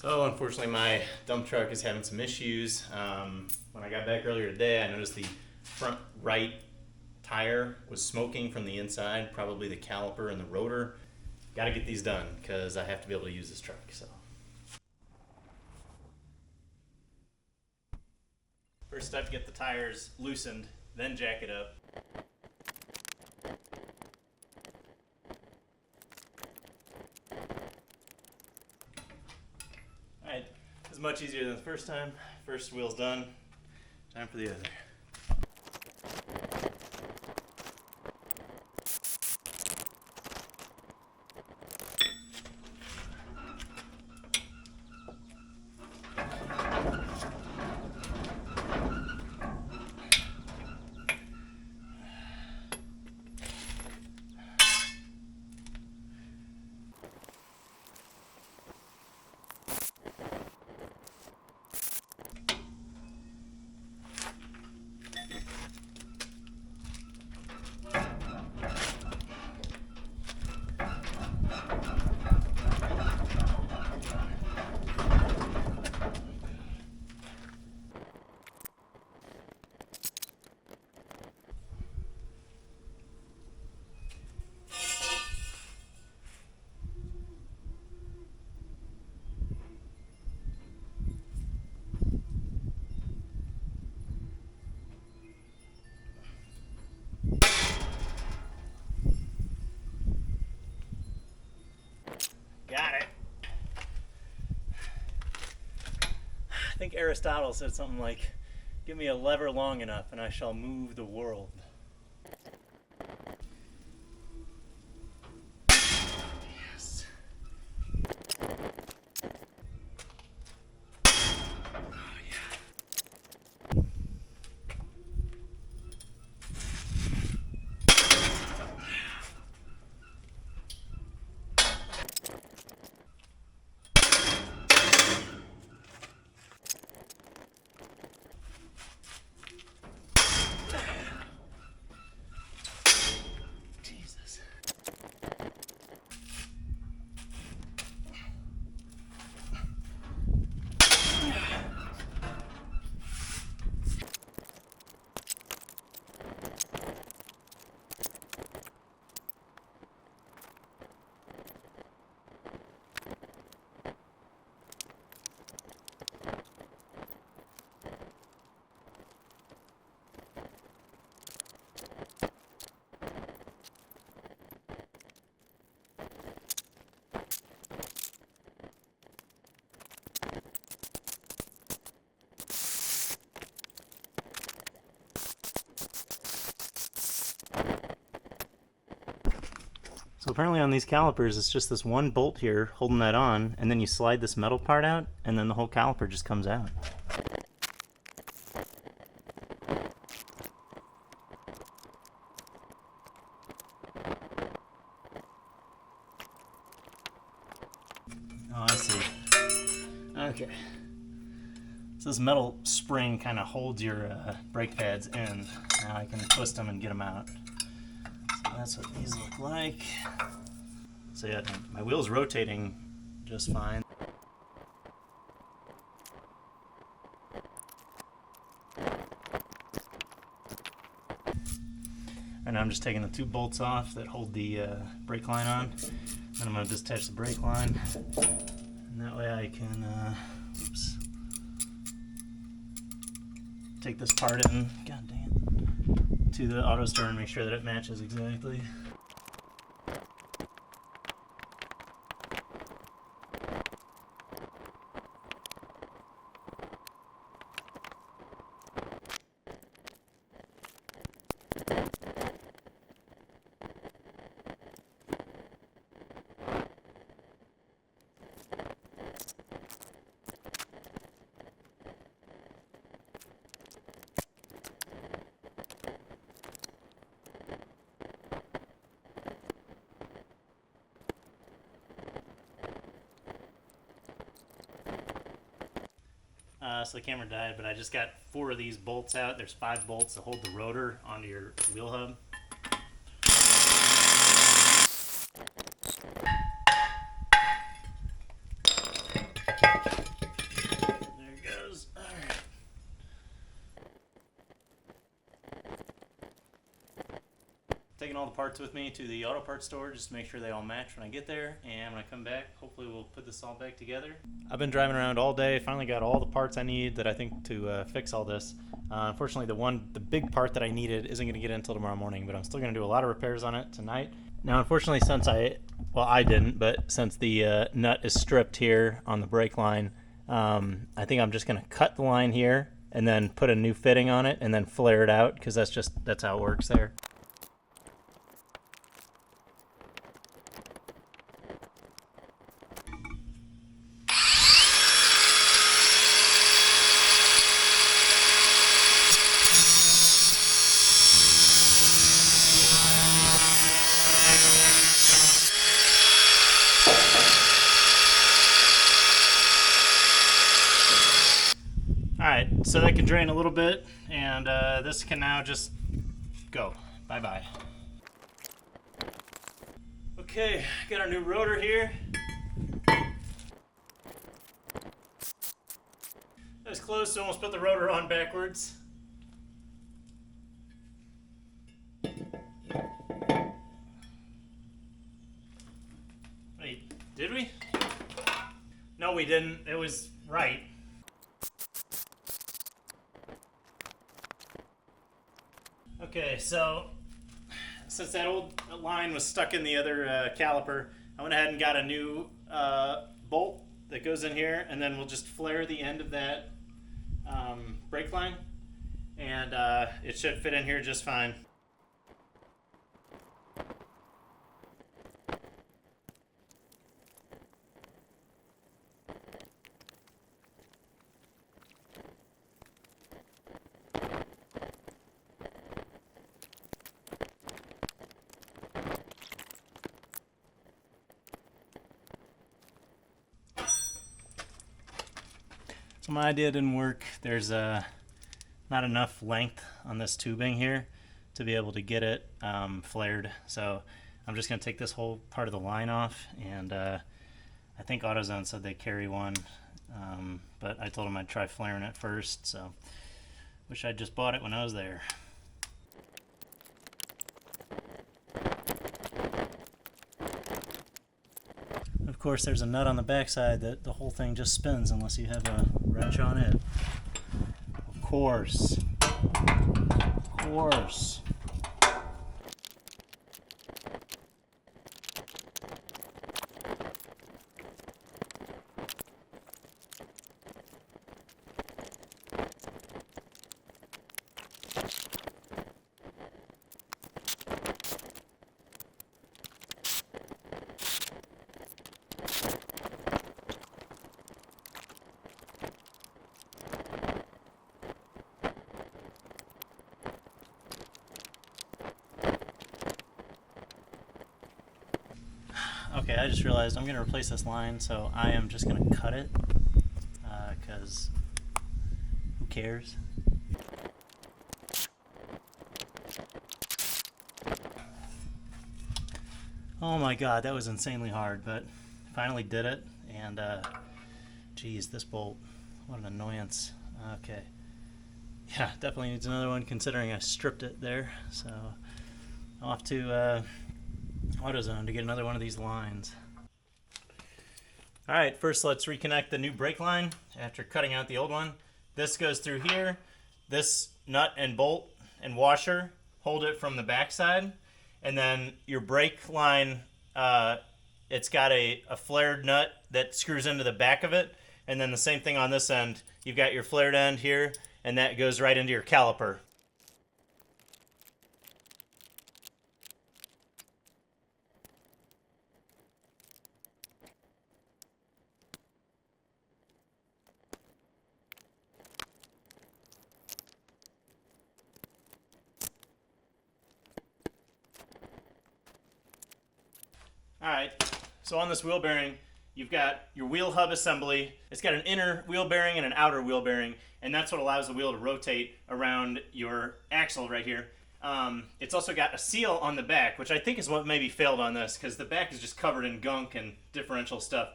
So unfortunately my dump truck is having some issues. When I got back earlier today, I noticed the front right tire was smoking from the inside, probably the caliper and the rotor. Got to get these done because I have to be able to use this truck. So first step, get the tires loosened, then jack it up. Alright, this is much easier than the first time. First wheel's done, time for the other. Got it. I think Aristotle said something like, "Give me a lever long enough and I shall move the world." Yes. Oh yeah. So apparently on these calipers, it's just this one bolt here holding that on, and then you slide this metal part out, and then the whole caliper just comes out. Oh, I see. Okay. So this metal spring kind of holds your brake pads in. Now I can twist them and get them out. That's what these look like. So yeah, my wheel's rotating just fine. And I'm just taking the two bolts off that hold the brake line on. Then I'm going to disattach the brake line. And that way I can take this part in, god dang it, to the auto stir and make sure that it matches exactly. So the camera died, but I just got 4 of these bolts out. There's 5 bolts to hold the rotor onto your wheel hub. taking all the parts with me to the auto parts store just to make sure they all match when I get there, and when I come back, hopefully we'll put this all back together. I've been driving around all day, finally got all the parts I need that I think to fix all this. Unfortunately, the big part that I needed isn't going to get in until tomorrow morning, but I'm still going to do a lot of repairs on it tonight. Now, unfortunately, since I didn't, but since the nut is stripped here on the brake line, I think I'm just going to cut the line here and then put a new fitting on it and then flare it out, because that's how it works there. Alright, so that can drain a little bit, and this can now just go. Bye-bye. Okay, got our new rotor here. That was close to almost put the rotor on backwards. Wait, did we? No, we didn't. It was right. Okay, so since that old line was stuck in the other caliper, I went ahead and got a new bolt that goes in here, and then we'll just flare the end of that brake line, and it should fit in here just fine. So my idea didn't work. There's not enough length on this tubing here to be able to get it flared. So I'm just going to take this whole part of the line off, and I think AutoZone said they carry one, but I told them I'd try flaring it first, so wish I'd just bought it when I was there. Of course, there's a nut on the backside that the whole thing just spins unless you have a wrench on it. Of course. Of course. Okay, I just realized I'm going to replace this line, so I am just going to cut it, because who cares? Oh my god, that was insanely hard, but finally did it, and geez, this bolt, what an annoyance. Okay, yeah, definitely needs another one considering I stripped it there, so off to AutoZone to get another one of these lines. Alright, first let's reconnect the new brake line after cutting out the old one. This goes through here. This nut and bolt and washer hold it from the backside, and then your brake line, it's got a flared nut that screws into the back of it, and then the same thing on this end. You've got your flared end here, and that goes right into your caliper. Alright, so on this wheel bearing, you've got your wheel hub assembly. It's got an inner wheel bearing and an outer wheel bearing, and that's what allows the wheel to rotate around your axle right here. It's also got a seal on the back, which I think is what maybe failed on this, because the back is just covered in gunk and differential stuff.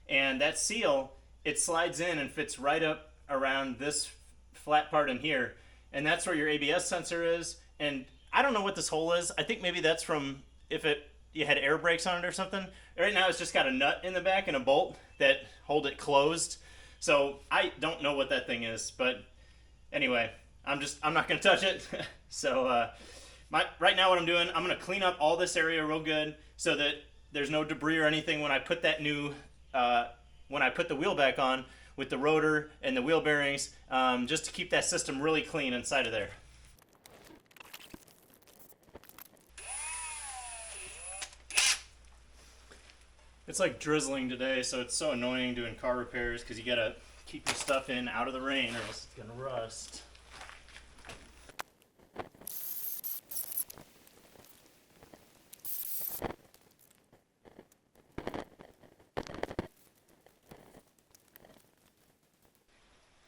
And that seal, it slides in and fits right up around this flat part in here, and that's where your ABS sensor is. And I don't know what this hole is. I think maybe that's from if you had air brakes on it or something. Right now it's just got a nut in the back and a bolt that hold it closed. So I don't know what that thing is, but anyway, I'm not gonna touch it. So right now what I'm doing, I'm gonna clean up all this area real good so that there's no debris or anything when I put that new when I put the wheel back on with the rotor and the wheel bearings, just to keep that system really clean inside of there. It's like drizzling today, so it's so annoying doing car repairs because you gotta keep your stuff in out of the rain or else it's gonna rust.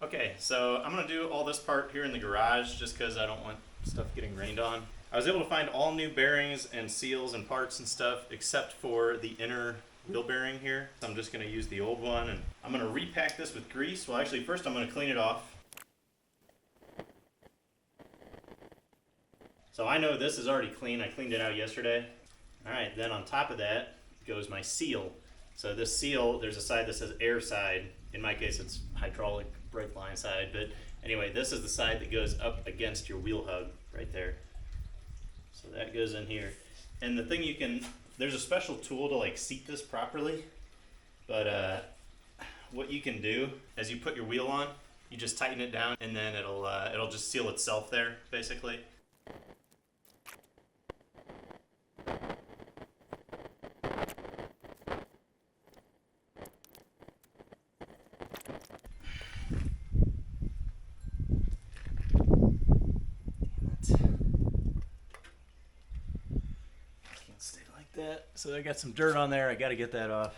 Okay, so I'm gonna do all this part here in the garage just because I don't want stuff getting rained on. I was able to find all new bearings and seals and parts and stuff except for the inner wheel bearing here. So I'm just gonna use the old one, and I'm gonna repack this with grease. Well, actually first I'm gonna clean it off. So I know this is already clean. I cleaned it out yesterday. All right, then on top of that goes my seal. So this seal, there's a side that says air side. In my case, it's hydraulic brake line side. But anyway, this is the side that goes up against your wheel hub right there. So that goes in here. And the thing there's a special tool to like seat this properly. But what you can do as you put your wheel on, you just tighten it down and then it'll just seal itself there, basically. So I got some dirt on there. I got to get that off.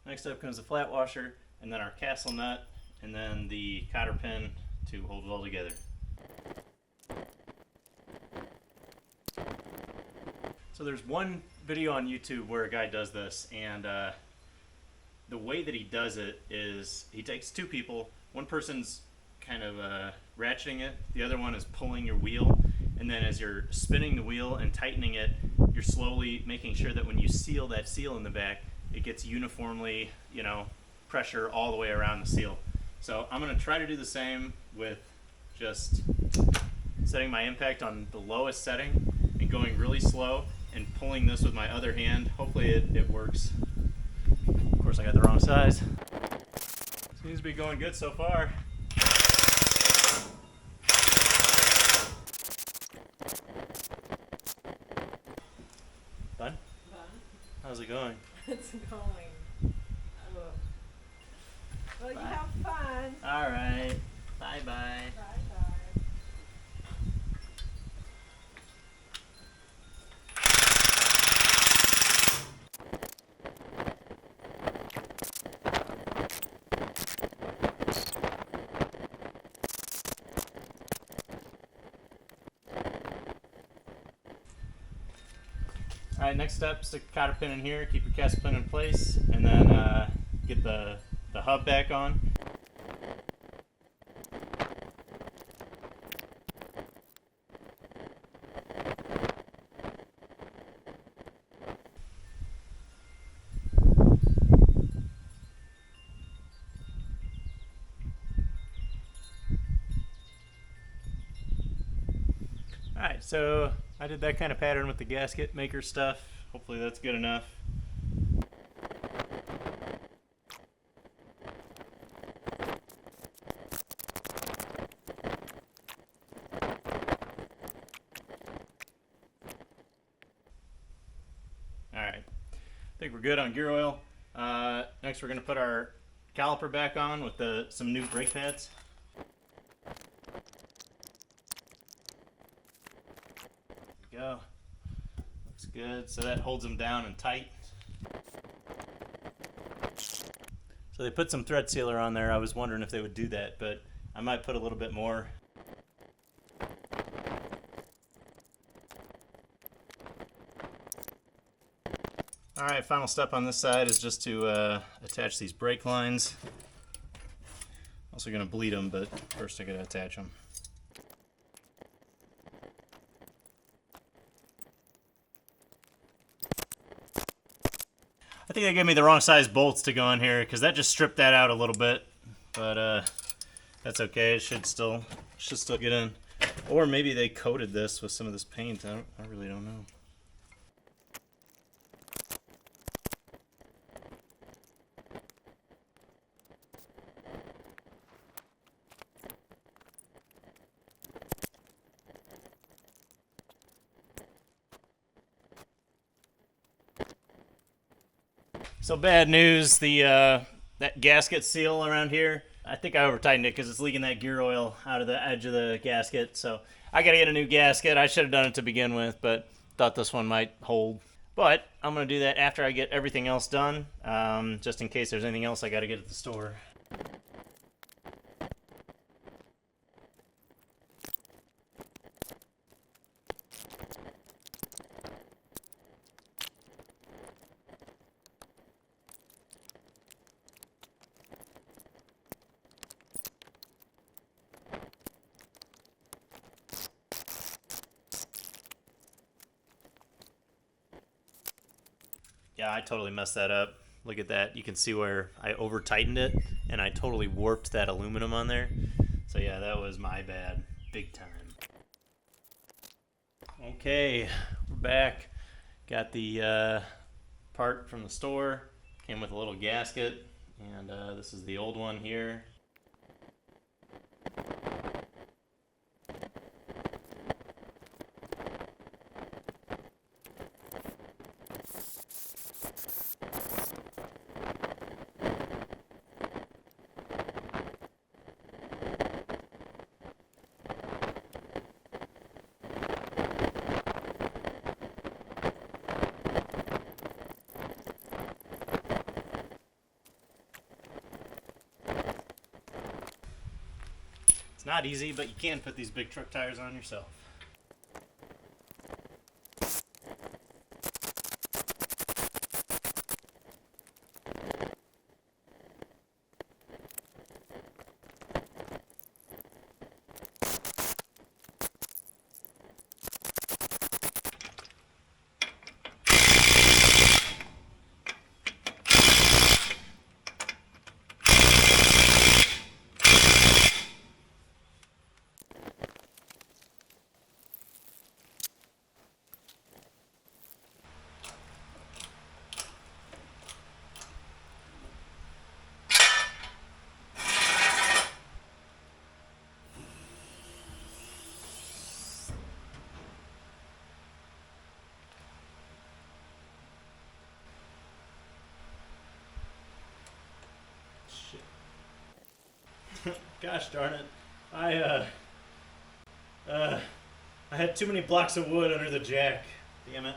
Next up comes the flat washer, and then our castle nut, and then the cotter pin to hold it all together. So there's one video on YouTube where a guy does this, and the way that he does it is he takes two people. One person's kind of ratcheting it, the other one is pulling your wheel. And then as you're spinning the wheel and tightening it, you're slowly making sure that when you seal that seal in the back, it gets uniformly, pressure all the way around the seal. So I'm gonna try to do the same with just setting my impact on the lowest setting and going really slow and pulling this with my other hand. Hopefully it works. Of course I got the wrong size. Seems to be going good so far. Done? Done. How's it going? It's going. Well, you have fun. All right. Bye-bye. Bye-bye. All right, next step, stick the cotter pin in here, keep your cast pin in place, and then get the hub back on. Alright, so I did that kind of pattern with the gasket maker stuff. Hopefully that's good enough. Alright, I think we're good on gear oil. Next we're going to put our caliper back on with some new brake pads. Go. Looks good. So that holds them down and tight. So they put some thread sealer on there. I was wondering if they would do that, but I might put a little bit more. Alright, final step on this side is just to attach these brake lines. Also going to bleed them, but first I got to attach them. I think they gave me the wrong size bolts to go in here because that just stripped that out a little bit. But that's okay. It should still get in. Or maybe they coated this with some of this paint. I really don't know. So bad news, that gasket seal around here, I think I over tightened it because it's leaking that gear oil out of the edge of the gasket. So I got to get a new gasket. I should have done it to begin with, but thought this one might hold. But I'm going to do that after I get everything else done, just in case there's anything else I got to get at the store. Yeah, I totally messed that up. Look at that. You can see where I over tightened it and I totally warped that aluminum on there. So yeah, that was my bad. Big time. Okay, we're back. Got the part from the store. Came with a little gasket. And this is the old one here. It's not easy, but you can put these big truck tires on yourself. Gosh darn it. I had too many blocks of wood under the jack. Damn it.